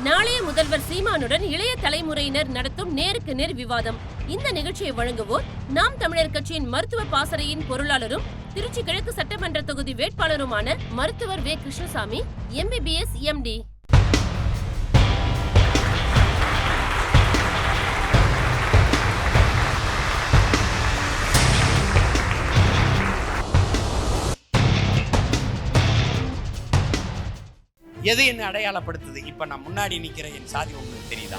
நாளைய முதல்வர் சீமானுடன் இளைய தலைமுறையினர் நடத்தும் நேருக்கு நேர் விவாதம். இந்த நிகழ்ச்சியை வழங்குவோர் நாம் தமிழர் கட்சியின் மருத்துவ பாசறையின் பொருளாளரும் திருச்சி கிழக்கு சட்டமன்ற தொகுதி வேட்பாளருமான மருத்துவர் வே. Krishnasamy, MBBS MD. எது என்ன அடையாளப்படுத்துது? இப்ப நான் முன்னாடி நிக்கிற என் சாதி உங்களுக்கு தெரியுதா?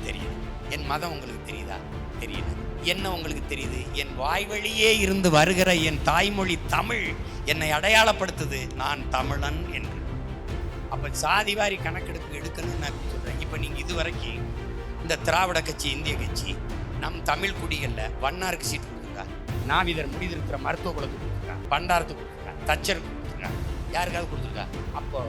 தெரியல. என் மதம் உங்களுக்கு தெரியுதா? தெரியல. என்ன உங்களுக்கு தெரியுது? என் வாய்வழியே இருந்து வருகிற என் தாய்மொழி தமிழ் என்னை அடையாளப்படுத்துது, நான் தமிழன் என்று. அப்ப சாதிவாரி கணக்கெடுப்பு எடுக்கணும்னு நான் சொல்றேன். இப்ப நீங்க இதுவரைக்கும் இந்த திராவிட கட்சி, இந்திய கட்சி, நம் தமிழ் குடிகள்ல வண்ணாருக்கு சீட்டு கொடுத்துருக்கா, நாவிதர் முடிதிருக்கிற மருத்துவ குலத்துக்கு கொடுத்துருக்கா, பண்டாரத்துக்கு கொடுத்துருக்கா, தச்சருக்கு கொடுத்துருக்கா, யாருக்காவது கொடுத்துருக்கா? அப்போ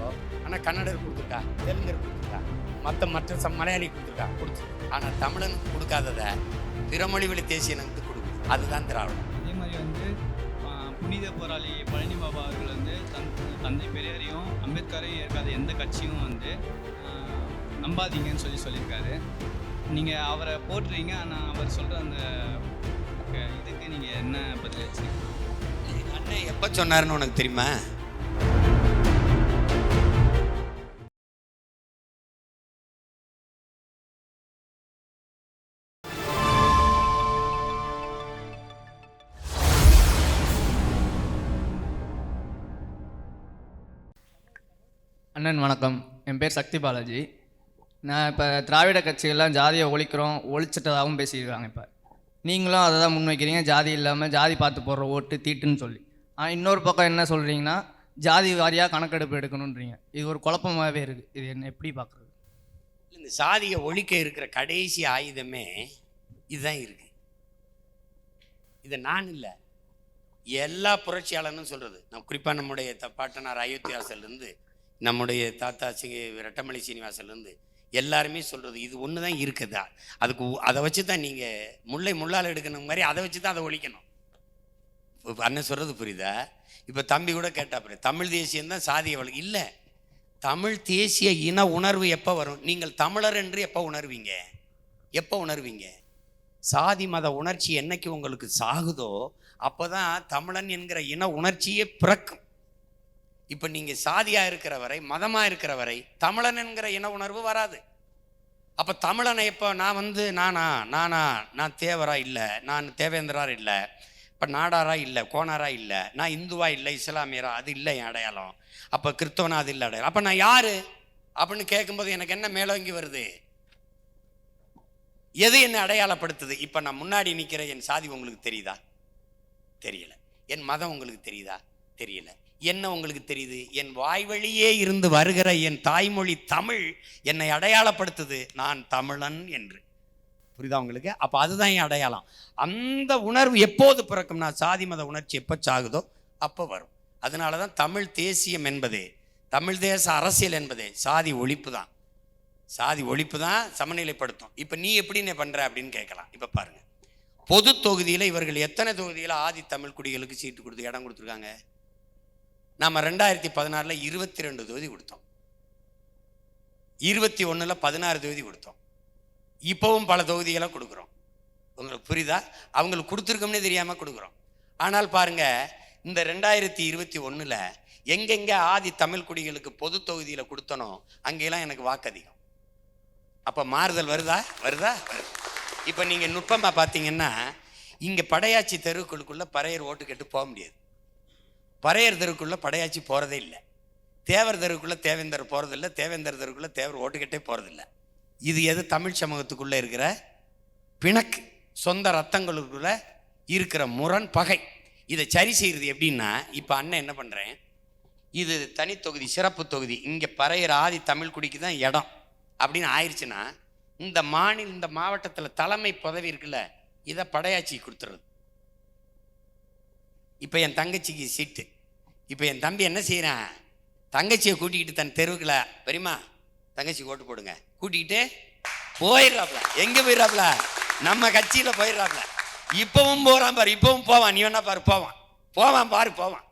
ஆனால் கன்னடர் கொடுத்துருக்கா, தெலுங்கர் கொடுத்துருக்கா, மற்ற மலையாளி கொடுத்துருக்கா, கொடுத்துருக்கா. ஆனால் தமிழனுக்கு கொடுக்காததை பிறமொழி வழி தேசியனுக்கு கொடுக்கும். அதுதான் திராவிடம். அதே மாதிரி புனித போராளி பழனி பாபா அவர்கள் தந்தை பெரியாரையும் அம்பேத்கரையும் ஏற்காத எந்த கட்சியும் நம்பாதீங்கன்னு சொல்லியிருக்காரு. நீங்கள் அவரை போட்டுறீங்க, ஆனால் அவர் சொல்கிற அந்த இதுக்கு நீங்கள் என்ன பதில் வச்சுருக்கீங்க? எங்கள் அண்ணன் எப்போ சொன்னாருன்னு உனக்கு தெரியுமா? அண்ணன் வணக்கம், என் பேர் சக்தி பாலாஜி. நான் இப்போ திராவிட கட்சிகள்லாம் ஜாதியை ஒழிச்சிட்டதாகவும் பேசியிருக்காங்க. இப்போ நீங்களும் அதை தான் முன்வைக்கிறீங்க, ஜாதி இல்லாமல் ஜாதி பார்த்து போடுற ஓட்டு தீட்டுன்னு சொல்லி. ஆனால் இன்னொரு பக்கம் என்ன சொல்கிறீங்கன்னா ஜாதி வாரியாக கணக்கெடுப்பு எடுக்கணுன்றீங்க. இது ஒரு குழப்பமாகவே இருக்குது. இது என்ன எப்படி பார்க்குறது? இந்த சாதியை ஒழிக்க இருக்கிற கடைசி ஆயுதமே இதுதான் இருக்குது. இதை நான் இல்லை, எல்லா புரட்சியாளர்னு சொல்கிறது. நான் குறிப்பாக நம்முடைய பாட்டனார் அயோத்தியாசிலேருந்து, நம்முடைய தாத்தா ரெட்டமலை சீனிவாசிலேருந்து எல்லாருமே சொல்கிறது இது ஒன்று தான் இருக்குதா. அதுக்கு அதை வச்சு தான் நீங்கள் முல்லை முள்ளால் எடுக்கணும் மாதிரி அதை வச்சு தான் அதை ஒழிக்கணும். அண்ணன் சொல்கிறது புரியுதா? இப்போ தம்பி கூட கேட்டாப்புல, தமிழ் தேசியம்தான் சாதிய வழி இல்லை. தமிழ் தேசிய இன உணர்வு எப்போ வரும்? நீங்கள் தமிழர் என்று எப்போ உணர்வீங்க? எப்போ உணர்வீங்க? சாதி மத உணர்ச்சி என்னைக்கு உங்களுக்கு சாகுதோ அப்போ தான் தமிழன் என்கிற இன உணர்ச்சியே பிறக்கும். இப்போ நீங்கள் சாதியாக இருக்கிற வரை, மதமாக இருக்கிற வரை தமிழன் என்கிற இன உணர்வு வராது. அப்போ தமிழனை இப்போ நான் தேவரா இல்லை, நான் தேவேந்திரார் இல்லை, இப்போ நாடாரா இல்லை, கோணாரா இல்லை, நான் இந்துவா இல்லை, இஸ்லாமியரா அது இல்லை என் அடையாளம். அப்போ கிறிஸ்தவனா அது இல்லை அடையாளம். அப்போ நான் யாரு அப்படின்னு கேட்கும்போது எனக்கு என்ன மேலோங்கி வருது? எது என்ன அடையாளப்படுத்துது? இப்போ நான் முன்னாடி நிற்கிற என் சாதி உங்களுக்கு தெரியுதா? தெரியல. என் மதம் உங்களுக்கு தெரியுதா? தெரியல. என்ன உங்களுக்கு தெரியுது? என் வாய்வழியே இருந்து வருகிற என் தாய்மொழி தமிழ் என்னை அடையாளப்படுத்துது, நான் தமிழன் என்று. புரியுதா உங்களுக்கு? அப்போ அதுதான் என் அடையாளம். அந்த உணர்வு எப்போது பிறக்கும்னா சாதி மத உணர்ச்சி எப்போ சாகுதோ அப்போ வரும். அதனால தான் தமிழ் தேசியம் என்பதே, தமிழ் தேச அரசியல் என்பதே சாதி ஒழிப்பு தான். சாதி ஒழிப்பு தான் சமநிலைப்படுத்தும். இப்போ நீ எப்படின்னு பண்ணுற அப்படின்னு கேட்கலாம். இப்போ பாருங்கள், பொது தொகுதியில் இவர்கள் எத்தனை தொகுதியில் ஆதி தமிழ் குடிகளுக்கு சீட்டு கொடுத்து இடம் கொடுத்துருக்காங்க? நாம் 2016 22 தொகுதி கொடுத்தோம், 21 16 தொகுதி கொடுத்தோம். இப்போவும் பல தொகுதிகளை கொடுக்குறோம். உங்களுக்கு புரியுதா? அவங்களுக்கு கொடுத்துருக்கோம்னே தெரியாமல் கொடுக்குறோம். ஆனால் பாருங்க, இந்த 2021 எங்கெங்கே ஆதி தமிழ் குடிகளுக்கு பொது தொகுதியில் கொடுத்தனோ அங்கெல்லாம் எனக்கு வாக்கு அதிகம். அப்போ மாறுதல் வருதா? இப்போ நீங்கள் நுட்பமாக பார்த்தீங்கன்னா, இங்கே படையாச்சி தெருவுக்குள்ளுக்குள்ளே பறையர் ஓட்டு கேட்டு போக முடியாது. பறையர் தெருவுக்குள்ளே படையாச்சி போகிறதே இல்லை. தேவர் தெருவுக்குள்ளே தேவேந்தர் போகிறதில்லை, தேவேந்தர் தெருவுக்குள்ளே தேவர் ஓட்டுக்கிட்டே போகிறதில்லை. இது எது? தமிழ் சமூகத்துக்குள்ளே இருக்கிற பிணக்கு, சொந்த ரத்தங்களுக்குள்ளே இருக்கிற முரண், பகை. இதை சரி செய்கிறது எப்படின்னா, இப்போ அண்ணன் என்ன பண்ணுறேன், இது தனி தொகுதி, சிறப்பு தொகுதி, இங்கே பறையர் ஆதி தமிழ் குடிக்கு தான் இடம் அப்படின்னு ஆயிடுச்சுன்னா, இந்த மாவட்டத்தில் தலைமை பதவி இருக்குல்ல, இதை படையாச்சி கொடுத்துறது. இப்போ என் தங்கச்சிக்கு சீட்டு. இப்போ என் தம்பி என்ன செய்கிறான், தங்கச்சியை கூட்டிக்கிட்டு தன் தெருவுக்குள்ள, பெரியமா தங்கச்சி ஓட்டு போடுங்க, கூட்டிக்கிட்டு போயிடுறாப்ல. எங்கே போயிடுறாப்ல? நம்ம கட்சியில் போயிடுறாப்ல. இப்பவும் போகிறான் பாரு, இப்பவும் போவான். நீ வேணா பாரு, போவான்.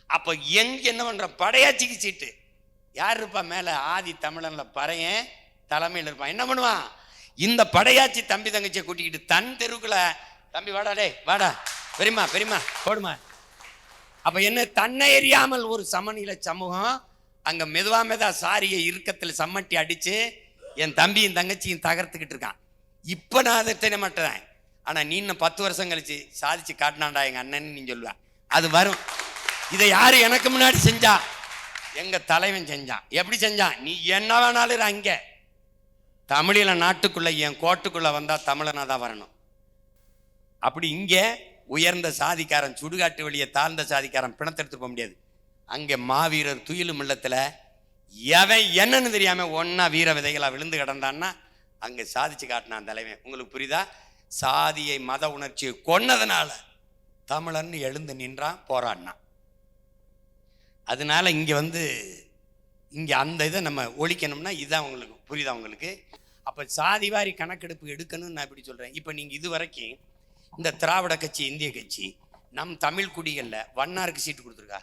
அப்போ எங்க என்ன பண்ணுற, படையாச்சிக்கு சீட்டு. யார் இருப்பா மேலே? ஆதி தமிழன்ல பறையன் தலைமையில் இருப்பான். என்ன பண்ணுவான்? இந்த படையாச்சி தம்பி தங்கச்சியை கூட்டிக்கிட்டு தன் தெருவுக்குள்ள, தம்பி வாடா, டே வாடா, பெரியமா பெரியமா போடுமா. அப்ப என்ன, தன்னை எறியாமல் ஒரு சமநிலை சமூகம் அங்க மெதுவா சாரியை இறுக்கத்தில் சம்மட்டி அடிச்சு என் தம்பியும் தங்கச்சியும் தகர்த்துக்கிட்டு இருக்கான். இப்ப நான் அதை தெரிய மாட்டேன். ஆனா நீ இன்னும் 10 வருஷம் கழிச்சு சாதிச்சு காட்டினாண்டா எங்க அண்ணன் நீ சொல்லுவேன். அது வரும். இதை யாரு எனக்கு முன்னாடி செஞ்சா? எங்க தலைவன் செஞ்சான். எப்படி செஞ்சான்? நீ என்ன வேணாலும் அங்க தமிழில நாட்டுக்குள்ள என் கோட்டுக்குள்ள வந்தா தமிழனா தான் வரணும். அப்படி இங்க உயர்ந்த சாதிக்காரன் சுடுகாட்டு வழியை தாழ்ந்த சாதிக்காரன் பிணத்தெடுத்து போக முடியாது. அங்கே மாவீரர் துயிலும் இல்லத்துல எவன் என்னன்னு தெரியாம ஒன்னா வீர விதைகளா விழுந்து கிடந்தான்னா அங்க சாதிச்சு காட்டினான் தலைவன். உங்களுக்கு புரியுதா? சாதியை மத உணர்ச்சியை கொன்னதுனால தமிழன் எழுந்து நின்றான், போராடினான். அதனால இங்க அந்த இதை நம்ம ஒழிக்கணும்னா இதுதான். உங்களுக்கு புரியுதா? உங்களுக்கு அப்ப சாதிவாரி கணக்கெடுப்பு எடுக்கணும்னு நான் இப்படி சொல்றேன். இப்ப நீங்க இது வரைக்கும் இந்த திராவிட கட்சி, இந்திய கட்சி நம் தமிழ் குடிகள்ல வண்ணாருக்கு சீட்டு கொடுத்துருக்கா?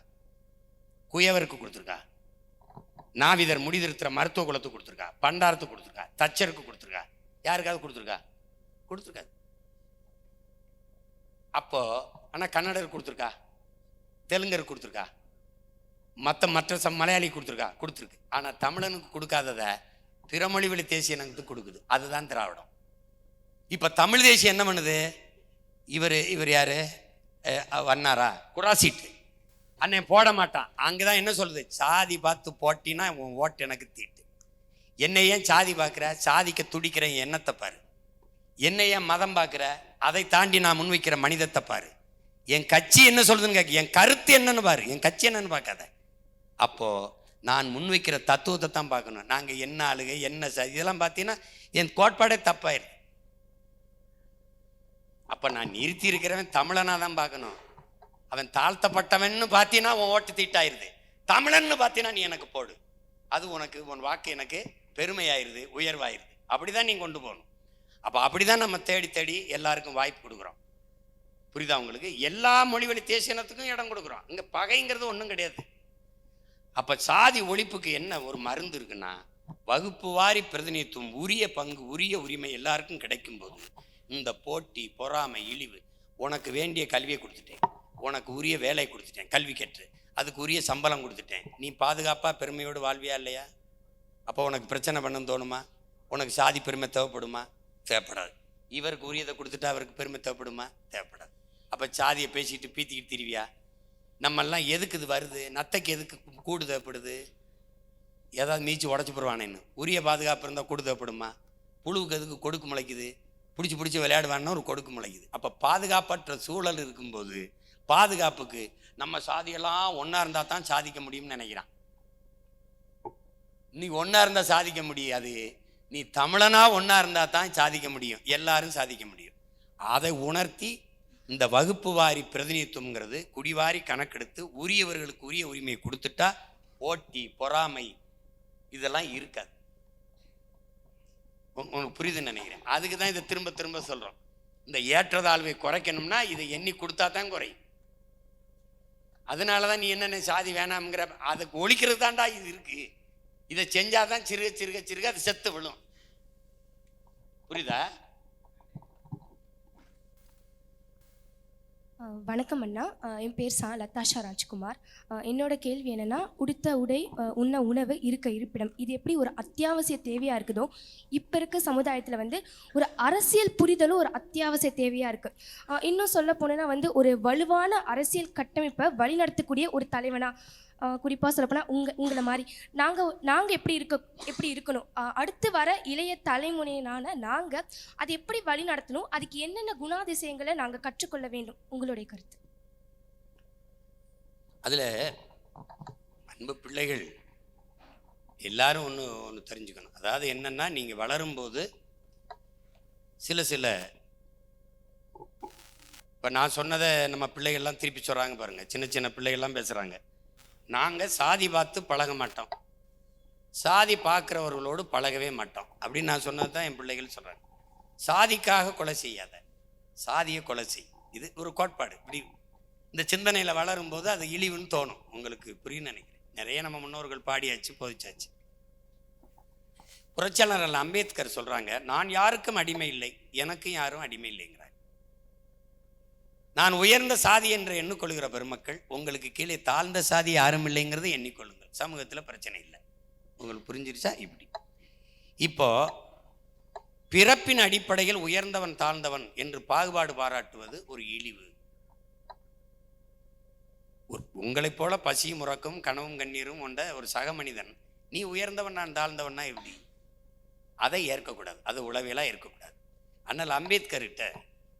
குயவருக்கு கொடுத்துருக்கா? நாவிதர் முடிதிருத்துற மருத்துவ குலத்துக்கு கொடுத்துருக்கா? பண்டாரத்துக்கு கொடுத்துருக்கா? தச்சருக்கு கொடுத்துருக்கா? யாருக்காவது கொடுத்துருக்கா? கொடுத்துருக்காது. அப்போ ஆனா கன்னடருக்கு கொடுத்துருக்கா? தெலுங்கருக்கு கொடுத்துருக்கா? மற்ற மலையாளி கொடுத்துருக்கா? கொடுத்துருக்கு. ஆனா தமிழனுக்கு கொடுக்காதத பிறமொழி வழி தேசிய இனத்துக்கு கொடுக்குது. அதுதான் திராவிடம். இப்ப தமிழ் தேசியம் என்ன பண்ணுது? இவர் யாரு? வண்ணாரா? குராசீட்டு அண்ணன் போட மாட்டான். அங்கதான் என்ன சொல்லுது? சாதி பார்த்து போட்டினா உன் ஓட்டு எனக்கு தீட்டு. என்னை ஏன் சாதி பார்க்குற? சாதிக்க துடிக்கிற என் எண்ணத்தை பாரு. என்னை ஏன் மதம் பார்க்குற? அதை தாண்டி நான் முன்வைக்கிற மனிதத்தை பாரு. என் கட்சி என்ன சொல்லுதுன்னு கேட்க, என் கருத்து என்னன்னு பாரு. என் கட்சி என்னன்னு பார்க்காத. அப்போ நான் முன்வைக்கிற தத்துவத்தை தான் பார்க்கணும். நாங்க என்ன ஆளுகை, என்ன இதெல்லாம் பார்த்தீங்கன்னா என் கோட்பாடே தப்பாயிருக்கு. அப்ப நான் நிறுத்தி இருக்கிறவன் தமிழனா தான் பார்க்கணும். அவன் தாழ்த்தப்பட்டவன் பார்த்தீங்கன்னா உன் ஓட்டு தீட்டாயிருது. தமிழன்னு பார்த்தீங்கன்னா நீ எனக்கு போடு. அது உனக்கு, உன் வாக்கு எனக்கு பெருமையாயிருது, உயர்வாயிருது. அப்படிதான் நீ கொண்டு போகணும். அப்ப அப்படிதான் நம்ம தேடி எல்லாருக்கும் வாய்ப்பு கொடுக்குறோம். புரியுதா உங்களுக்கு? எல்லா மொழி வழி தேசியனத்துக்கும் இடம் கொடுக்குறோம். இங்க பகைங்கிறது ஒன்றும் கிடையாது. அப்ப சாதி ஒழிப்புக்கு என்ன ஒரு மருந்து இருக்குன்னா, வகுப்பு வாரி பிரதிநிதித்துவம், உரிய பங்கு, உரிய உரிமை எல்லாருக்கும் கிடைக்கும் போது இந்த போட்டி, பொறாமை, இழிவு, உனக்கு வேண்டிய கல்வியை கொடுத்துட்டேன், உனக்கு உரிய வேலை கொடுத்துட்டேன், கல்வி கற்று அதுக்கு உரிய சம்பளம் கொடுத்துட்டேன், நீ பாதுகாப்பா பெருமையோடு வாழ்வியா இல்லையா? அப்போ உனக்கு பிரச்சனை பண்ணணும்னு தோணுமா? உனக்கு சாதி பெருமை தேவைப்படுமா? தேவைப்படாது. இவருக்கு உரியதை கொடுத்துட்டா அவருக்கு பெருமை தேவைப்படுமா? தேவைப்படாது. அப்போ சாதியை பேசிட்டு பீத்திக்கிட்டு திரிவியா? நம்மெல்லாம் எதுக்கு இது வருது? நத்தைக்கு எதுக்கு கூடு தேவைப்படுது? ஏதாவது மீச்சு உடச்சி போடுவானேன்னு. உரிய பாதுகாப்பு இருந்தால் கூடு தேவைப்படுமா? புழுவுக்கு எதுக்கு கொடுக்கு முளைக்குது? பிடிச்சி விளையாடுவான்னா ஒரு கொடுக்கு முளைக்குது. அப்போ பாதுகாப்பற்ற சூழல் இருக்கும்போது பாதுகாப்புக்கு நம்ம சாதியெல்லாம் ஒன்றா இருந்தால் தான் சாதிக்க முடியும்னு நினைக்கிறான். நீ ஒன்றா இருந்தால் சாதிக்க முடியாது. நீ தமிழனா ஒன்றா இருந்தால் தான் சாதிக்க முடியும். எல்லாரும் சாதிக்க முடியும். அதை உணர்த்தி இந்த வகுப்பு வாரி பிரதிநிதித்துவங்கிறது குடிவாரி கணக்கெடுத்து உரியவர்களுக்கு உரிய உரிமையை கொடுத்துட்டா போட்டி, பொறாமை இதெல்லாம் இருக்காது. உங்களுக்கு புரியுதுன்னு நினைக்கிறேன். அதுக்கு தான் இதை திரும்ப திரும்ப சொல்கிறோம். இந்த ஏற்றதாழ்வை குறைக்கணும்னா இதை எண்ணி கொடுத்தா தான் குறையும். அதனால தான் நீ என்னென்ன சாதி வேணாம்ங்கிற, அதுக்கு ஒழிக்கிறது தான்டா இது இருக்கு. இதை செஞ்சாதான் சிறுக அது செத்து விழும். புரியுதா? வணக்கம் அண்ணா. என் பேர் லதாஷா ராஜ்குமார். என்னோட கேள்வி என்னென்னா, உடுத்த உடை, உண்ண உணவு, இருக்க இருப்பிடம், இது எப்படி ஒரு அத்தியாவசிய தேவையாக இருக்குதோ, இப்போ இருக்க சமுதாயத்தில் ஒரு அரசியல் புரிதலும் ஒரு அத்தியாவசிய தேவையாக இருக்குது. இன்னும் சொல்ல போனேன்னா ஒரு வலுவான அரசியல் கட்டமைப்பை வழிநடத்தக்கூடிய ஒரு தலைவனாக, குறிப்பாக சொல்லப்போனால் உங்களை மாதிரி நாங்கள் எப்படி இருக்கணும், அடுத்து வர இளைய தலைமுறையினான நாங்கள் அதை எப்படி வழி நடத்தணும், அதுக்கு என்னென்ன குணாதிசயங்களை நாங்கள் கற்றுக்கொள்ள வேண்டும், உங்களுடைய கருத்து? அதில் அன்பு பிள்ளைகள் எல்லாரும் ஒன்று தெரிஞ்சுக்கணும். அதாவது என்னன்னா, நீங்கள் வளரும்போது சில இப்போ நான் சொன்னதை நம்ம பிள்ளைகள்லாம் திருப்பி சொல்கிறாங்க பாருங்கள். சின்ன பிள்ளைகள்லாம் பேசுகிறாங்க, நாங்கள் சாதி பார்த்து பழக மாட்டோம், சாதி பார்க்குறவர்களோடு பழகவே மாட்டோம் அப்படின்னு நான் சொன்னது தான் என் பிள்ளைகள் சொல்கிறாங்க. சாதிக்காக கொலை செய்யாத, சாதியை கொலை செய். இது ஒரு கோட்பாடு. இப்படி இந்த சிந்தனையில் வளரும்போது அது இழிவுன்னு தோணும். உங்களுக்கு புரியுன்னு நினைக்கிறேன். நிறைய நம்ம முன்னோர்கள் பாடியாச்சு, போதிச்சாச்சு. புரட்சியாளர் அம்பேத்கர் சொல்றாங்க, நான் யாருக்கும் அடிமை இல்லை, எனக்கும் யாரும் அடிமை இல்லைங்கிறார். நான் உயர்ந்த சாதி என்று எண்ணிக்கொள்கிற பெருமக்கள், உங்களுக்கு கீழே தாழ்ந்த சாதி யாரும் இல்லைங்கிறது எண்ணிக்கொள்ளுங்கள். சமூகத்தில் பிரச்சனை இல்லை. உங்களுக்கு புரிஞ்சிருச்சா? இப்படி இப்போ பிறப்பின் அடிப்படையில் உயர்ந்தவன் தாழ்ந்தவன் என்று பாகுபாடு பாராட்டுவது ஒரு இழிவு. உங்களைப் போல பசியும் உறக்கமும் கனவும் கண்ணீரும் கொண்ட ஒரு சக மனிதன் நீ உயர்ந்தவன் நான் தாழ்ந்தவன்னா எப்படி? அதை ஏற்கக்கூடாது. அது உளவியலாக இருக்கக்கூடாது. ஆனால் அம்பேத்கர்கிட்ட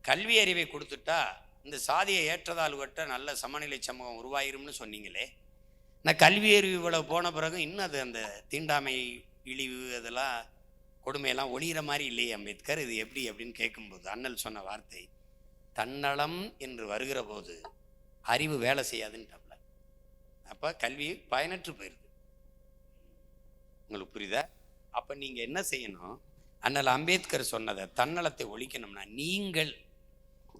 கல்வி அறிவை கொடுத்துட்டா இந்த சாதியை ஏற்றதாழ்வற்ற நல்ல சமநிலை சமூகம் உருவாயிரும்னு சொன்னீங்களே, நான் கல்வி அறிவு இவ்வளவு போன பிறகு இன்னும் அது அந்த தீண்டாமை இழிவு அதெல்லாம் கொடுமையெல்லாம் ஒளிகிற மாதிரி இல்லையே அம்பேத்கர், இது எப்படி அப்படின்னு கேட்கும்போது அண்ணல் சொன்ன வார்த்தை, தன்னலம் என்று வருகிற போது அறிவு வேலை செய்யாதுன்ட்டாப்ல. அப்போ கல்வி பயனற்று போயிடுது. உங்களுக்கு புரியுதா? அப்போ நீங்கள் என்ன செய்யணும்? அண்ணல் அம்பேத்கர் சொன்னதை தன்னலத்தை ஒழிக்கணும்னா நீங்கள்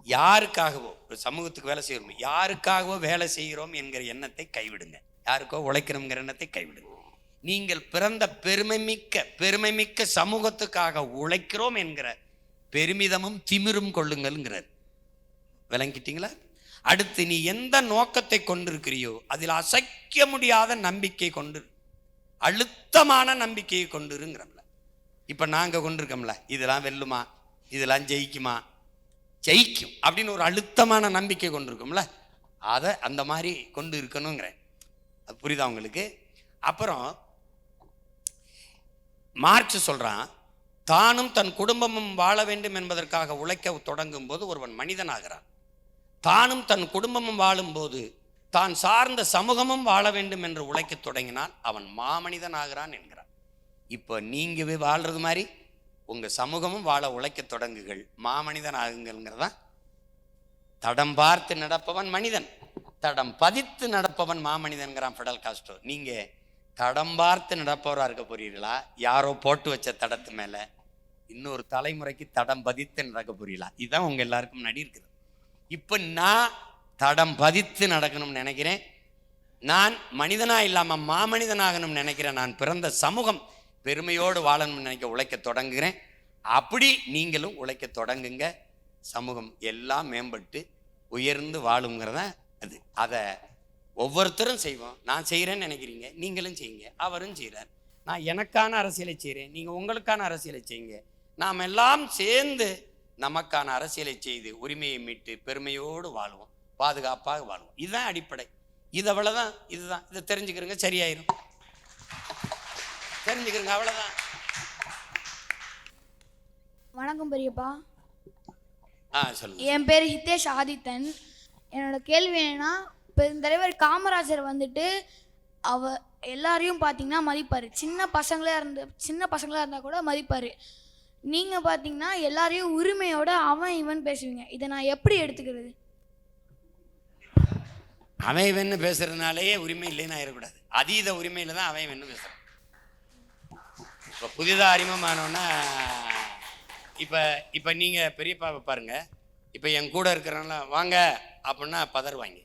யாருக்காகவோ சமூகத்துக்கு வேலை செய்கிறோம், யாருக்காகவோ வேலை செய்கிறோம் என்கிற எண்ணத்தை கைவிடுங்க. யாருக்கோ உழைக்கணுங்கிற எண்ணத்தை கைவிடுங்க. நீங்கள் பிறந்த பெருமைமிக்க சமூகத்துக்காக உழைக்கிறோம் என்கிற பெருமிதமும் திமிரும் கொள்ளுங்கள்ங்கிறார். விளங்கிட்டீங்களா? அடுத்து நீ எந்த நோக்கத்தை கொண்டிருக்கிறியோ அதில் அசைக்க முடியாத நம்பிக்கை கொண்டு, அழுத்தமான நம்பிக்கையை கொண்டிருங்கிறோம்ல. இப்போ நாங்கள் கொண்டிருக்கோம்ல, இதெல்லாம் வெல்லுமா, இதெல்லாம் ஜெயிக்குமா, ஜெயிக்கும் அப்படின்னு ஒரு அழுத்தமான நம்பிக்கை கொண்டிருக்கோம்ல, அதை அந்த மாதிரி கொண்டு இருக்கணுங்கிறேன். அது புரியுதா உங்களுக்கு? அப்புறம் மார்க்ஸ் சொல்றான், தானும் தன் குடும்பமும் வாழ வேண்டும் என்பதற்காக உழைக்க தொடங்கும் போது ஒருவன் மனிதனாகிறான். தானும் தன் குடும்பமும் வாழும்போது தான் சார்ந்த சமூகமும் வாழ வேண்டும் என்று உழைக்க தொடங்கினால் அவன் மாமனிதன் ஆகிறான் என்கிறான். இப்போ நீங்க வாழ்றது மாதிரி உங்க சமூகமும் வாழ உழைக்க தொடங்குகள், மாமனிதன் ஆகுங்கிறதான். தடம் பார்த்து நடப்பவன் மனிதன், தடம் பதித்து நடப்பவன் மாமனிதன்கிறான் ஃபிடல் காஸ்ட்ரோ. நீங்க தடம் பார்த்து நடப்பவராக இருக்க போறீர்களா, யாரோ போட்டு வச்ச தடத்து மேல இன்னொரு தலைமுறைக்கு தடம் பதித்து நடக்க போறீங்களா? இதுதான் உங்க எல்லாருக்கும் முன்னாடி இருக்குது. இப்போ நான் தடம் பதித்து நடக்கணும்னு நினைக்கிறேன். நான் மனிதனா இல்லாம மாமனிதனாகணும்னு நினைக்கிறேன். நான் பிறந்த சமூகம் பெருமையோடு வாழணும்னு நினைக்க உழைக்க தொடங்குகிறேன். அப்படி நீங்களும் உழைக்க தொடங்குங்க. சமூகம் எல்லாம் மேம்பட்டு உயர்ந்து வாழுங்கிறத அது. அதை ஒவ்வொருத்தரும் செய்வோம். நான் செய்கிறேன்னு நினைக்கிறீங்க, நீங்களும் செய்யுங்க. அவரும் செய்கிறார். நான் எனக்கான அரசியலை செய்கிறேன், நீங்கள் உங்களுக்கான அரசியலை செய்யுங்க. நாம் எல்லாம் சேர்ந்து நமக்கான அரசியலை செய்து உரிமையை மீட்டு பெருமையோடு வாழ்வோம், பாதுகாப்பாக வாழ்வோம். இதுதான் அடிப்படை. இது அவ்வளோதான். இதுதான். இதை தெரிஞ்சுக்கிறங்க, சரியாயிரும். தெரிஞ்சுக்கிறங்க, அவ்வளோதான். வணக்கம் பெரியப்பா. சொல்லுங்க. என் பேர் ஹிதேஷ் ஆதித்தன். என்னோட கேள்வி என்னன்னா, பெருந்தலைவர் காமராஜர் வந்துட்டு எல்லாரையும் பார்த்தீங்கன்னா மதிப்பார். சின்ன பசங்களாக இருந்தால் கூட மதிப்பார். நீங்கள் பார்த்தீங்கன்னா எல்லாரையும் உரிமையோட அவன் இவன் பேசுவீங்க. இதை நான் எப்படி எடுத்துக்கிறது? அவன் இவன்னு பேசுறதுனாலேயே உரிமை இல்லைன்னு ஆயிடக்கூடாது. அதீத உரிமையில தான் அவன் இவன்னு பேசுறான். இப்போ புதிதாக அறிமுகமானோன்னா இப்போ நீங்கள் பெரியப்பாவை பாருங்க. இப்போ என் கூட இருக்கிறனால வாங்க அப்படின்னா பதறுவாங்க.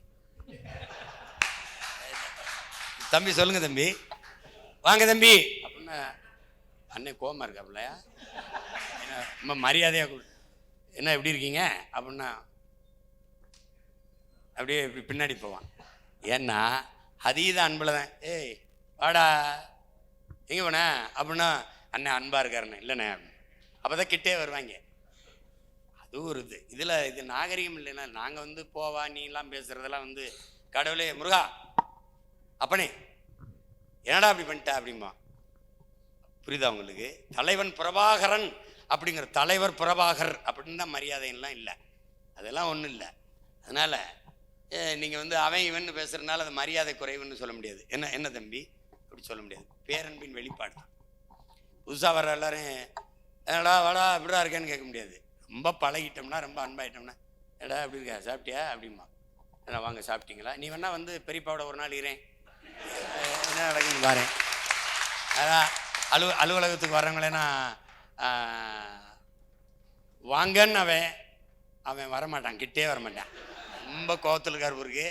தம்பி சொல்லுங்க தம்பி, வாங்க தம்பி அப்படின்னா அண்ணன் கோமா இருக்காப்லையா, என்ன ரொம்ப மரியாதையாக என்ன எப்படி இருக்கீங்க அப்படின்னா அப்படியே பின்னாடி போவான். ஏன்னா அதீத அன்பில் தான். ஏய் வாடா எங்கே போன அப்படின்னா அண்ணன் அன்பாக இருக்காருண்ணே, இல்லைண்ணே அப்போ தான் கிட்டே வருவாங்க. அது ஒரு இது நாகரிகம் இல்லைன்னா நாங்கள் போவா நீலாம் பேசுகிறதெல்லாம் கடவுளே முருகா அப்பனே என்னடா அப்படி பண்ணிட்ட அப்படிம்பா. புரியுதா உங்களுக்கு? தலைவன் பிரபாகரன் அப்படிங்கிற தலைவர் பிரபாகர் அப்படின்னு தான் மரியாதையெல்லாம் இல்லை, அதெல்லாம் ஒன்றும் இல்லை. அதனால் நீங்கள் அவன் இவன் பேசுகிறதுனால அது மரியாதை குறைவுன்னு சொல்ல முடியாது. என்ன தம்பி அப்படி சொல்ல முடியாது. பேரன்பின் வெளிப்பாடு தான். புதுசாக வர எல்லாரும் ஏடா வாடா இப்படிடா இருக்கேன்னு கேட்க முடியாது. ரொம்ப பழகிட்டோம்னா, ரொம்ப அன்பாயிட்டோம்னா, ஏடா எப்படி இருக்கா, சாப்பிட்டியா அப்படிமா. ஏன்னா வாங்க சாப்பிட்டீங்களா, நீ வேணா பெரியப்பாவோட ஒரு நாள் இரேன், என்ன நடக்குன்னு பாரு. அதான் அலுவலகத்துக்கு வர்றவங்களேனா வாங்கன்னு அவன் வரமாட்டான், கிட்டே வரமாட்டான். ரொம்ப கோவத்தில் இருக்கார் ஊருக்கு.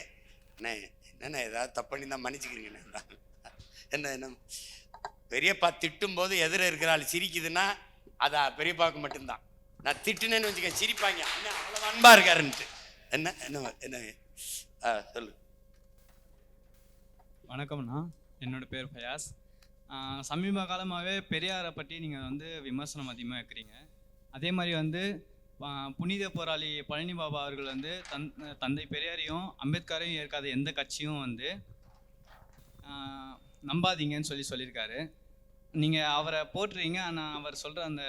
என்னென்ன ஏதாவது தப்பு பண்ணி தான் மன்னிச்சுக்கிறீங்கண்ணே என்ன என்ன பெரியப்பா திட்டும் போது எதிர இருக்கிறாள் சிரிக்குதுன்னா அது பெரியப்பாவுக்கு மட்டும்தான். நான் திட்டுனேன்னு வச்சுக்க சிரிப்பாங்க, அண்ணன் அவ்வளவு அன்பா இருக்காருன்ட்டு. என்ன என்ன என்ன சொல்லு. வணக்கம்ண்ணா, என்னோட பேர் ஃபயாஸ். சமீப காலமாகவே பெரியாரை பற்றி நீங்கள் வந்து விமர்சனம் அதிகமாக வைக்கிறீங்க. அதே மாதிரி வந்து புனித போராளி பழனி பாபா அவர்கள் வந்து தந்தை பெரியாரையும் அம்பேத்கரையும் ஏற்காத எந்த கட்சியும் வந்து நம்பாதீங்கன்னு சொல்லியிருக்காரு. நீங்கள் அவரை போட்டுறீங்க, ஆனால் அவர் சொல்கிற அந்த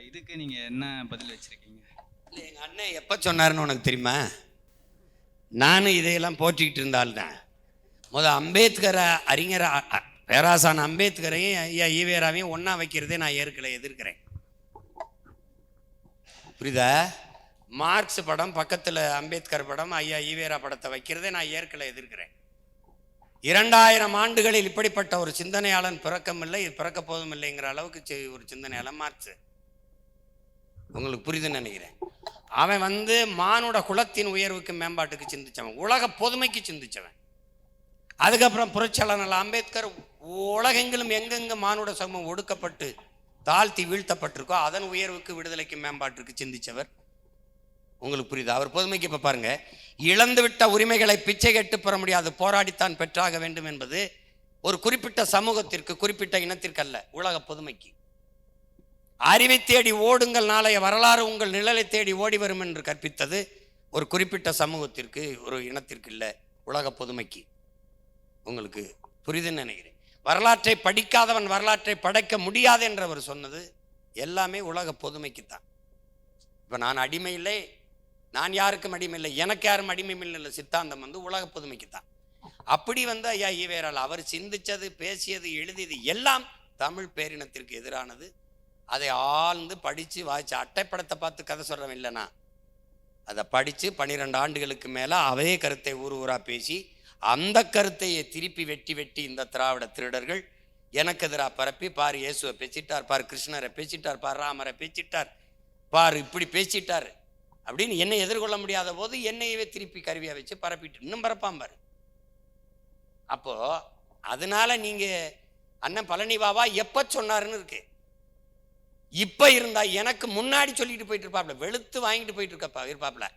இதுக்கு நீங்கள் என்ன பதில் வச்சுருக்கீங்க? இல்லை, எங்கள் அண்ணன் எப்போ சொன்னாருன்னு உனக்கு தெரியுமா? நானும் இதையெல்லாம் போற்றிக்கிட்டு இருந்தால்தான் அம்பேத்கரை அறிஞர் பேராசான அம்பேத்கரையும் ஐயா ஈவேராவையும் ஒன்றா வைக்கிறதே நான் ஏற்கனவே எதிர்க்கிறேன். புரியுதா? மார்க்ஸ் படம் பக்கத்தில் அம்பேத்கர் படம், ஐயா ஈவேரா படத்தை வைக்கிறதே நான் ஏற்கனவே எதிர்க்கிறேன். 2000 ஆண்டுகளில் இப்படிப்பட்ட ஒரு சிந்தனையாளன் பிறக்கமில்லை, பிறக்க போதும் இல்லைங்கிற அளவுக்கு ஒரு சிந்தனையாளன் மார்க்ஸ். உங்களுக்கு புரியுதுன்னு நினைக்கிறேன். அவன் வந்து மானுட குலத்தின் உயர்வுக்கு மேம்பாட்டுக்கு சிந்திச்சவன், உலக பொதுமைக்கு சிந்திச்சவன். அதுக்கப்புறம் புரட்சியாளர் அம்பேத்கர் உலகெங்கிலும் எங்கெங்க மானுட சமூகம் ஒடுக்கப்பட்டு தாழ்த்தி வீழ்த்தப்பட்டிருக்கோ அதன் உயர்வுக்கு விடுதலைக்கு மேம்பாட்டிற்கு சிந்திச்சவர். உங்களுக்கு புரியுது? அவர் பொதுமைக்கு இப்போ பாருங்க, இழந்துவிட்ட உரிமைகளை பிச்சை கேட்டு பெற முடியாது, போராடித்தான் பெற்றாக வேண்டும் என்பது ஒரு குறிப்பிட்ட சமூகத்திற்கு குறிப்பிட்ட இனத்திற்கு அல்ல, உலக பொதுமைக்கு. அறிவை தேடி ஓடுங்கள், நாளைய வரலாறு உங்கள் நிழலை தேடி ஓடி வரும் என்று கற்பித்தது ஒரு குறிப்பிட்ட சமூகத்திற்கு, ஒரு இனத்திற்கு இல்லை, உலக பொதுமைக்கு. உங்களுக்கு புரியுதுன்னு நினைக்கிறேன். வரலாற்றை படிக்காதவன் வரலாற்றை படைக்க முடியாது என்று அவர் சொன்னது எல்லாமே உலக பொதுமைக்குத்தான். இப்போ நான் அடிமை இல்லை, நான் யாருக்கும் அடிமை இல்லை, எனக்கு யாரும் அடிமை இல்லை, சித்தாந்தம் வந்து உலக பொதுமைக்குத்தான். அப்படி வந்து ஐயா ஈவேரால் அவர் சிந்திச்சது, பேசியது, எழுதியது எல்லாம் தமிழ் பேரினத்திற்கு எதிரானது. அதை ஆழ்ந்து படித்து வாய்ச்சி அட்டைப்படத்தை பார்த்து கதை சொல்கிறவன் இல்லைனா, அதை படித்து 12 ஆண்டுகளுக்கு மேலே அதே கருத்தை ஊராக பேசி அந்த கருத்தையை திருப்பி வெட்டி இந்த திராவிட திருடர்கள் எனக்கு எதிராக பரப்பி, பார் இயேசுவை பேசிட்டார், பார் கிருஷ்ணரை பேசிட்டார், பார் ராமரை பேசிட்டார், பார் இப்படி பேசிட்டார் அப்படின்னு என்னை எதிர்கொள்ள முடியாத போது என்னையவே திருப்பி கருவியாக வச்சு பரப்பிட்டு இன்னும் பரப்பாம்பார். அப்போ அதனால நீங்க அண்ணன் பழனி பாபா எப்ப சொன்னாருன்னு இருக்கு. இப்ப இருந்தா எனக்கு முன்னாடி சொல்லிட்டு போயிட்டு இருப்பாப்ல, வெளுத்து வாங்கிட்டு போயிட்டு இருப்பாப்ல.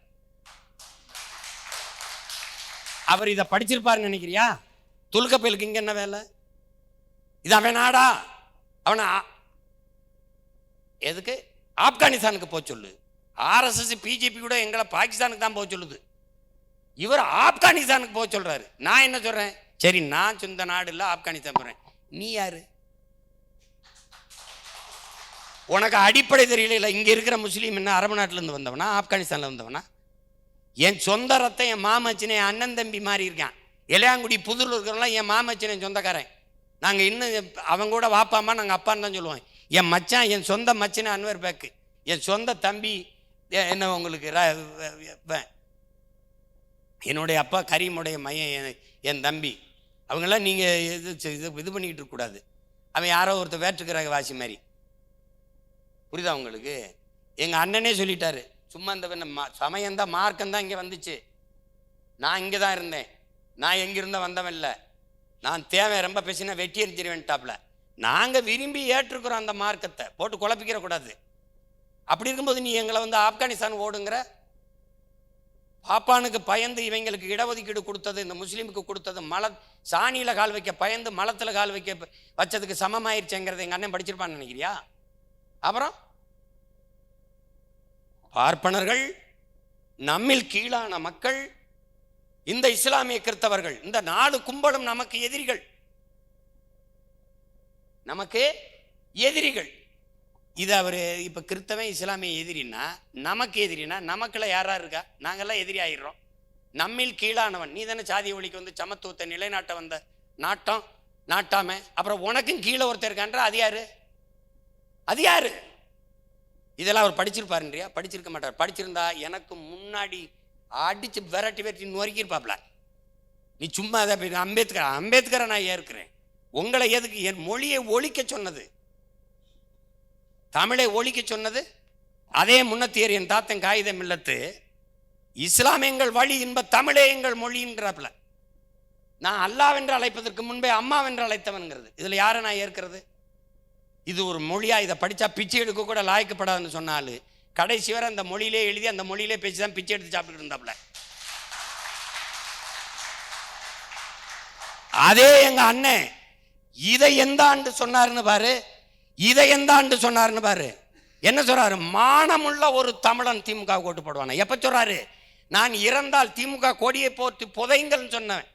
அவர் இதை படிச்சிருப்பாருன்னு நினைக்கிறியா? துலுக்கப்பயலுக்கு இங்க என்ன வேலை? இது அவன் நாடா? அவனை எதுக்கு ஆப்கானிஸ்தானுக்கு போக சொல்லு. RSS பிஜேபி கூட எங்களை பாகிஸ்தானுக்கு தான் போக சொல்லுது, இவர் ஆப்கானிஸ்தானுக்கு போக சொல்றாரு. நான் என்ன சொல்றேன்? சரி, நான் சொந்த நாடு இல்லை, ஆப்கானிஸ்தான் போறேன். நீ யாரு? உனக்கு அடிப்படை தெரியல. இங்க இருக்கிற முஸ்லீம் என்ன அரபு நாட்டுல இருந்து வந்தவனா, ஆப்கானிஸ்தான்ல வந்தவனா? என் சொந்த ரத்தம் என் மாமச்சனை, என் அண்ணன் தம்பி மாதிரி இருக்கான். இளையாங்குடி புதூர்ல இருக்கிறவங்களாம் என் மாமச்சனை சொந்தக்காரன். நாங்கள் இன்னும் அவங்க கூட வாப்பாமா நாங்கள் அப்பான்னு தான் சொல்லுவோம். என் மச்சான், என் சொந்த மச்சனை அன்வர் பேக்கு, என் சொந்த தம்பி என்ன உங்களுக்கு என்னுடைய அப்பா கரீமுடைய மையன் என் தம்பி. அவங்களாம் நீங்கள் இது பண்ணிக்கிட்டு இருக்கக்கூடாது. அவன் யாரோ ஒருத்தர் வேற்றுக்கிறாங்க வாசி மாதிரி. புரியுதா உங்களுக்கு? எங்கள் அண்ணனே சொல்லிட்டாரு, சும்மா இந்த சமயம்தான் மார்க்கம்தான் இங்கே வந்துச்சு, நான் இங்கே தான் இருந்தேன், நான் எங்கிருந்தா வந்தவன் இல்லை, நான் தேவை ரொம்ப பேசினா வெட்டி எரிஞ்சிருவேன்ட்டாப்ல. நாங்கள் விரும்பி ஏற்றுக்கிறோம் அந்த மார்க்கத்தை, போட்டு குழப்பிக்கிற கூடாது. அப்படி இருக்கும்போது நீ எங்களை வந்து ஆப்கானிஸ்தான் ஓடுங்கிற. பாப்பானுக்கு பயந்து இவங்களுக்கு இடஒதுக்கீடு கொடுத்தது, இந்த முஸ்லீமுக்கு கொடுத்தது சாணியில் கால் வைக்க பயந்து மலத்தில் கால் வைக்க வச்சதுக்கு சமமாயிருச்சுங்கிறத எங்கள் அண்ணன் படிச்சிருப்பான்னு நினைக்கிறியா? அப்புறம் பார்ப்பனர்கள், நம்மில் கீழான மக்கள், இந்த இஸ்லாமிய கிறிஸ்தவர்கள், இந்த 4 கும்பலும் நமக்கு எதிரிகள், நமக்கு எதிரிகள். இது அவர் இப்போ கிறிஸ்தவன் இஸ்லாமிய எதிரின்னா நமக்கு எதிரினா நமக்குள்ள யாரா இருக்கா? நாங்கெல்லாம் எதிரி ஆயிடுறோம். நம்மில் கீழானவன் நீ தானே சாதிய ஒழிக்கு வந்து சமத்துவத்தை நிலைநாட்ட வந்த நாட்டம் நாட்டாம, அப்புறம் உனக்கும் கீழே ஒருத்தர் இருக்கான்ற, அது யாரு? அது யாரு? இதெல்லாம் அவர் படிச்சிருப்பாருன்றியா? படிச்சிருக்க மாட்டார். படிச்சிருந்தா எனக்கு முன்னாடி அடிச்சு விரட்டி நொறுக்கியிருப்பாப்ல. நீ சும்மா அதை அம்பேத்கரை நான் ஏற்கிறேன். உங்களை எதுக்கு? என் மொழியை ஒழிக்க சொன்னது, தமிழை ஒழிக்க சொன்னது அதே முன்னத்தியர் என் தாத்தன் காகிதம் இல்லத்து இஸ்லாம் எங்கள் வழி இன்ப தமிழே எங்கள் மொழின்றாப்ல. நான் அல்லாவென்று அழைப்பதற்கு முன்பே அம்மாவென்று அழைத்தவன்கிறது. இதில் யாரை நான் ஏற்கிறது? இது ஒரு மொழியா? இதை படித்தா பிச்சை எடுக்க கூட லாய்க்கப்படாதுன்னு சொன்னாலும் கடைசி வரை அந்த மொழியிலே எழுதி அந்த மொழியிலே பேசி தான் பிச்சை எடுத்து சாப்பிட்டு இருந்தாப்புல. அதே எங்க அண்ணன் இதை எந்த ஆண்டு சொன்னாருன்னு பாரு, இதை எந்த ஆண்டு சொன்னாருன்னு பாரு. என்ன சொல்றாரு? மானமுள்ள ஒரு தமிழன் திமுக ஓட்டு போடுவான. எப்ப சொல்றாரு? நான் இறந்தால் திமுக கொடியை போட்டு புதைங்கள்னு சொன்னவன்.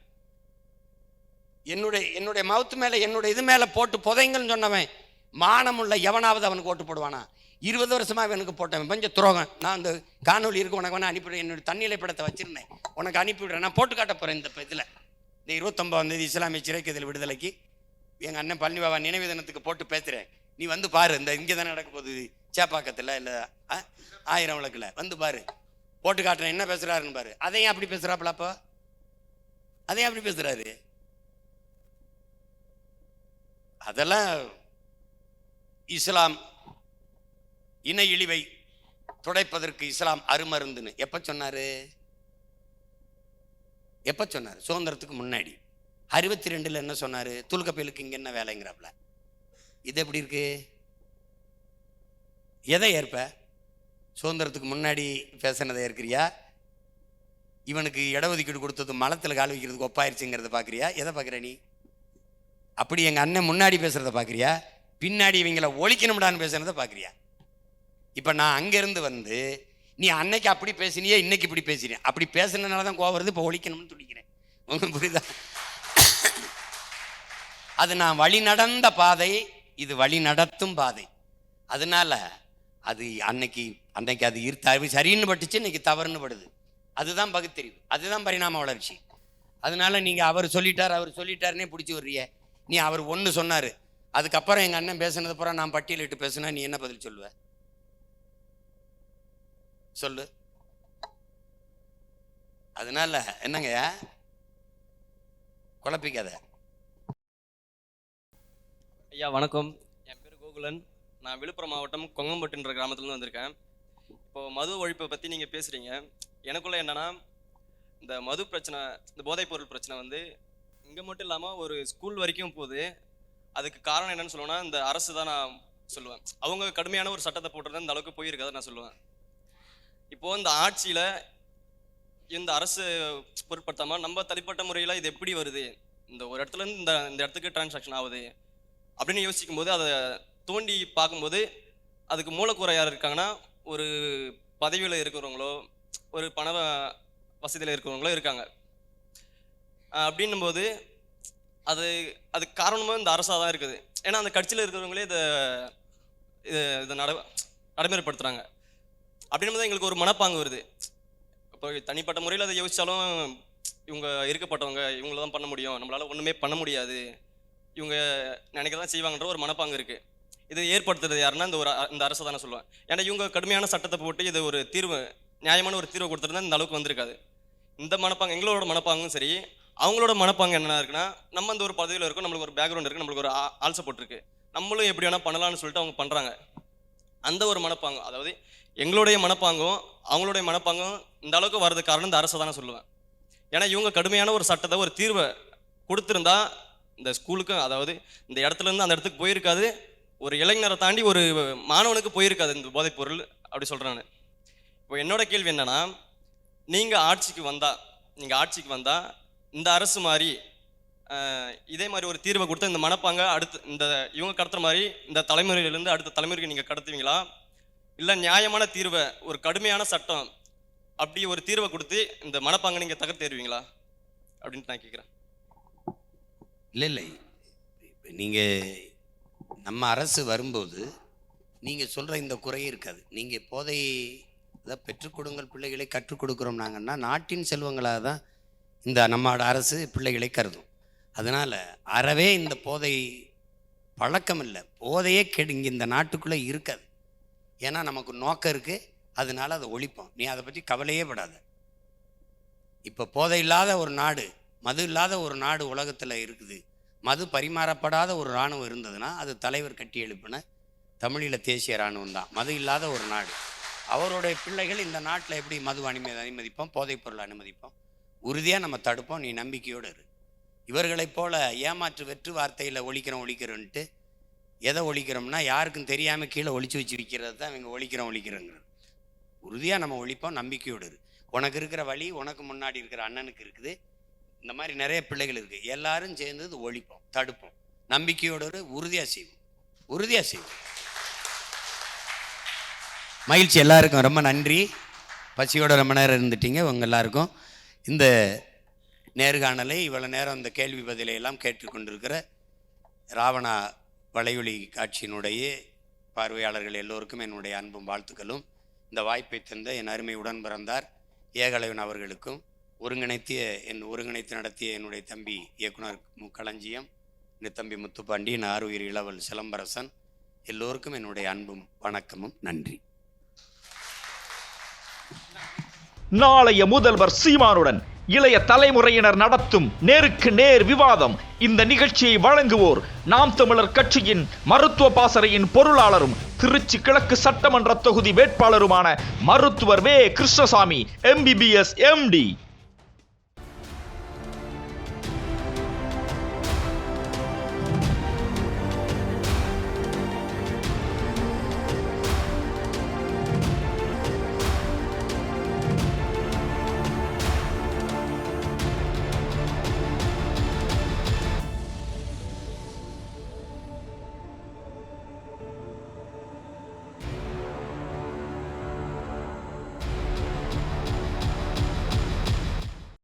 என்னுடைய மவுத்து மேல என்னுடைய இது மேல போட்டு புதைங்கள்னு சொன்னவன் மானமுள்ள எவனாவது அவனுக்கு ஓட்டு போடுவானா? 20 வருஷமா அவனுக்கு போட்டவன் கொஞ்சம் துரோகம். நான் அந்த காணொலி இருக்கு, உனக்கு வேணா அனுப்பிவிடுறேன். என்னுடைய தண்ணிலை படத்தை வச்சிருந்தேன், உனக்கு அனுப்பிவிடுறேன். நான் போட்டு காட்ட போறேன். இந்த இதில் இந்த 29ஆம் தேதி இஸ்லாமிய சிறைக்கதில் விடுதலைக்கு எங்கள் அண்ணன் பழனி பாபா நினைவு தினத்துக்கு போட்டு பேசுகிறேன். நீ வந்து பாரு. இந்த இங்கே தானே நடக்க போகுது, சேப்பாக்கத்தில் இல்லை 1000 விளக்கில் வந்து பாரு, போட்டு காட்டுறேன் என்ன பேசுகிறாருன்னு பாரு. அதையும் அப்படி பேசுகிறாப்பலாப்போ, அதையும் அப்படி பேசுகிறாரு. அதெல்லாம் இஸ்லாம் இன இழிவை துடைப்பதற்கு இஸ்லாம் அருமருந்துன்னு எப்போ சொன்னார்? எப்போ சொன்னார்? சுதந்திரத்துக்கு முன்னாடி 62 என்ன சொன்னார்? துல்கப்பேலுக்கு இங்கே என்ன வேலைங்கிறாப்புல. இது எப்படி இருக்கு? எதை ஏற்ப? சுதந்திரத்துக்கு முன்னாடி பேசினதை ஏற்கிறியா? இவனுக்கு இடஒதுக்கீடு கொடுத்தது மலத்தில் கால் வைக்கிறதுக்கு ஒப்பாயிருச்சுங்கிறத பார்க்குறியா? எதை பார்க்குற நீ? அப்படி எங்கள் அண்ணன் முன்னாடி பேசுகிறத பார்க்குறியா? பின்னாடி இவங்களை ஒழிக்கணும்டான்னு பேசுகிறத பார்க்குறியா? இப்போ நான் அங்கேருந்து வந்து நீ அன்னைக்கு அப்படி பேசினியே, இன்னைக்கு இப்படி பேசுறேன். அப்படி பேசுனதுனால தான் கோவம் வருது, இப்போ ஒழிக்கணும்னு துடிக்கிறேன். உங்களுக்கு புரியுதா? அது நான் வழி நடந்த பாதை, இது வழி நடத்தும் பாதை. அதனால அது அன்னைக்கு அது அது சரின்னு பட்டுச்சு, இன்னைக்கு தவறுன்னு படுது. அதுதான் பகுத்தறிவு, அதுதான் பரிணாம வளர்ச்சி. அதனால நீங்கள் அவர் சொல்லிட்டாருன்னே பிடிச்சி வர்றிய. நீ அவர் ஒன்று சொன்னார், அதுக்கப்புறம் எங்கள் அண்ணன் பேசுனது பூரா நான் பட்டியலிட்டு பேசுனா நீ என்ன பதில் சொல்லுவ? சொல்லு. அதனால என்னங்க குழப்பிக்காத. ஐயா வணக்கம், என் பேர் கோகுலன். நான் விழுப்புரம் மாவட்டம் கொங்கம்பட்டுன்ற கிராமத்துலேருந்து வந்திருக்கேன். இப்போது மது ஒழிப்பை பற்றி நீங்கள் பேசுகிறீங்க. எனக்குள்ள என்னென்னா, இந்த மது பிரச்சனை, இந்த போதைப்பொருள் பிரச்சனை வந்து இங்கே மட்டும் இல்லாமல் ஒரு ஸ்கூல் வரைக்கும் போகுது. அதுக்கு காரணம் என்னன்னு சொல்லுவேன்னா, இந்த அரசு தான் நான் சொல்லுவேன். அவங்க கடுமையான ஒரு சட்டத்தை போட்டுறது இந்த அளவுக்கு போயிருக்காத நான் சொல்லுவேன். இப்போது இந்த ஆட்சியில் இந்த அரசு பொருட்படுத்தாமல் நம்ம தனிப்பட்ட முறையில் இது எப்படி வருது, இந்த ஒரு இடத்துலேருந்து இந்த இடத்துக்கு டிரான்சாக்ஷன் ஆகுது அப்படின்னு யோசிக்கும் போது, அதை தோண்டி பார்க்கும்போது அதுக்கு மூலக்கூறை யார் இருக்காங்கன்னா, ஒரு பதவியில் இருக்கிறவங்களோ ஒரு பண வசதியில் இருக்கிறவங்களோ இருக்காங்க. அப்படின்னும் போது அதுக்கு காரணமாக இந்த அரசாக தான் இருக்குது. ஏன்னா அந்த கட்சியில் இருக்கிறவங்களே இதை நடைமுறைப்படுத்துகிறாங்க. அப்படின்னும் போது எங்களுக்கு ஒரு மனப்பாங்கு வருது. இப்போ தனிப்பட்ட முறையில் அதை யோசித்தாலும் இவங்க இருக்கப்பட்டவங்க இவங்கள தான் பண்ண முடியும், நம்மளால் ஒன்றுமே பண்ண முடியாது, இவங்க நினைக்க தான் செய்வாங்கன்ற ஒரு மனப்பாங்கு இருக்குது. இது ஏற்படுத்துறது யாருன்னா இந்த அரசை தானே சொல்லுவேன். ஏன்னா இவங்க கடுமையான சட்டத்தை போட்டு இது ஒரு தீர்வு, நியாயமான ஒரு தீர்வு கொடுத்துருந்தா இந்த அளவுக்கு வந்திருக்காது. இந்த மனப்பாங்கு எங்களோட மனப்பாங்கும் சரி, அவங்களோட மனப்பாங்கு என்ன இருக்குன்னா, நம்ம இந்த ஒரு பதவியில் இருக்கும், நம்மளுக்கு ஒரு பேக்ரவுண்ட் இருக்குது, நம்மளுக்கு ஒரு ஆள் சப்போர்ட் இருக்குது, நம்மளும் எப்படி வேணால் பண்ணலாம்னு சொல்லிட்டு அவங்க பண்ணுறாங்க. அந்த ஒரு மனப்பாங்கு, அதாவது எங்களுடைய மனப்பாங்கும் அவங்களுடைய மனப்பாங்கும் இந்த அளவுக்கு வர்றதுக்கு காரணம் இந்த அரசை தானே சொல்லுவேன். ஏன்னா இவங்க கடுமையான ஒரு சட்டத்தை, ஒரு தீர்வை கொடுத்துருந்தா இந்த ஸ்கூலுக்கும், அதாவது இந்த இடத்துலேருந்து அந்த இடத்துக்கு போயிருக்காது, ஒரு இளைஞரை தாண்டி ஒரு மாணவனுக்கு போயிருக்காது இந்த போதைப்பொருள். அப்படி சொல்கிறேன் நான். இப்போ என்னோட கேள்வி என்னன்னா, நீங்கள் ஆட்சிக்கு வந்தால் இந்த அரசு மாதிரி இதே மாதிரி ஒரு தீர்வை கொடுத்து இந்த மனப்பாங்க அடுத்து இந்த இவங்க கடத்துற மாதிரி இந்த தலைமுறையிலேருந்து அடுத்த தலைமுறைக்கு நீங்கள் கடத்துவீங்களா, இல்லை நியாயமான தீர்வை, ஒரு கடுமையான சட்டம், அப்படி ஒரு தீர்வை கொடுத்து இந்த மனப்பாங்க நீங்கள் தகர்த்தேருவீங்களா அப்படின்ட்டு நான் கேட்குறேன். இல்லை, நீங்கள் நம்ம அரசு வரும்போது நீங்கள் சொல்கிற இந்த குறையே இருக்காது. நீங்கள் போதை இதை பெற்றுக் கொடுங்கள் பிள்ளைகளை கற்றுக் கொடுக்குறோம் நாங்கன்னா, நாட்டின் செல்வங்களாக தான் இந்த நம்மளோட அரசு பிள்ளைகளை கருதும். அதனால் அறவே இந்த போதை பழக்கம் இல்லை, போதையே இங்கே இந்த நாட்டுக்குள்ளே இருக்காது. ஏன்னா நமக்கு நோக்கம் இருக்குது, அதனால அதை ஒழிப்போம். நீ அதை பற்றி கவலையே படாத. இப்போ போதை இல்லாத ஒரு நாடு, மது இல்லாத ஒரு நாடு உலகத்தில் இருக்குது. மது பரிமாறப்படாத ஒரு இராணுவம் இருந்ததுன்னா அது தலைவர் கட்டி எழுப்பின தமிழீழ தேசிய இராணுவம் தான். மது இல்லாத ஒரு நாடு. அவருடைய பிள்ளைகள் இந்த நாட்டில் எப்படி மது அனுமதிப்போம், போதைப் பொருள் அனுமதிப்போம், உறுதியாக நம்ம தடுப்போம். நீ நம்பிக்கையோடு இரு. இவர்களைப் போல ஏமாற்று வெற்று வார்த்தையில் ஒழிக்கிறோன்ட்டு எதை ஒழிக்கிறோம்னா யாருக்கும் தெரியாமல் கீழே ஒழிச்சு வச்சு விற்கிறது தான் இவங்க ஒழிக்கிறோங்கிறது. உறுதியாக நம்ம ஒழிப்போம், நம்பிக்கையோடு இரு. உனக்கு இருக்கிற வழி உனக்கு முன்னாடி இருக்கிற அண்ணனுக்கு இருக்குது. இந்த மாதிரி நிறைய பிள்ளைகள் இருக்குது. எல்லாரும் சேர்ந்து ஒழிப்போம், தடுப்போம், நம்பிக்கையோடு உறுதியாக செய்வோம். மகிழ்ச்சி. எல்லாருக்கும் ரொம்ப நன்றி. பசியோட ரொம்ப நேரம் இருந்துட்டீங்க. உங்கள் எல்லாருக்கும் இந்த நேர்காணலை இவ்வளோ நேரம் இந்த கேள்வி பதிலை எல்லாம் கேட்டுக்கொண்டிருக்கிற ராவணா வலையொலி காட்சியினுடைய பார்வையாளர்கள் எல்லோருக்கும் என்னுடைய அன்பும் வாழ்த்துக்களும். இந்த வாய்ப்பை தந்த என் அருமை உடன் பிறந்தார் ஏகலைவன் அவர்களுக்கும், ஒருங்கிணைத்து நடத்திய என்னுடைய தம்பி இயக்குனர் களஞ்சியம், என் தம்பி முத்துப்பாண்டி, என் ஆறுயிர் இளவல் சிலம்பரசன், எல்லோருக்கும் என்னுடைய அன்பும் வணக்கமும். நன்றி. நாளைய முதல்வர் சீமானுடன் இளைய தலைமுறையினர் நடத்தும் நேருக்கு நேர் விவாதம். இந்த நிகழ்ச்சியை வழங்குவோர் நாம் தமிழர் கட்சியின் மருத்துவ பாசறையின் பொருளாளரும் திருச்சி கிழக்கு சட்டமன்ற தொகுதி வேட்பாளருமான மருத்துவர் வே. Krishnasamy, MBBS MD.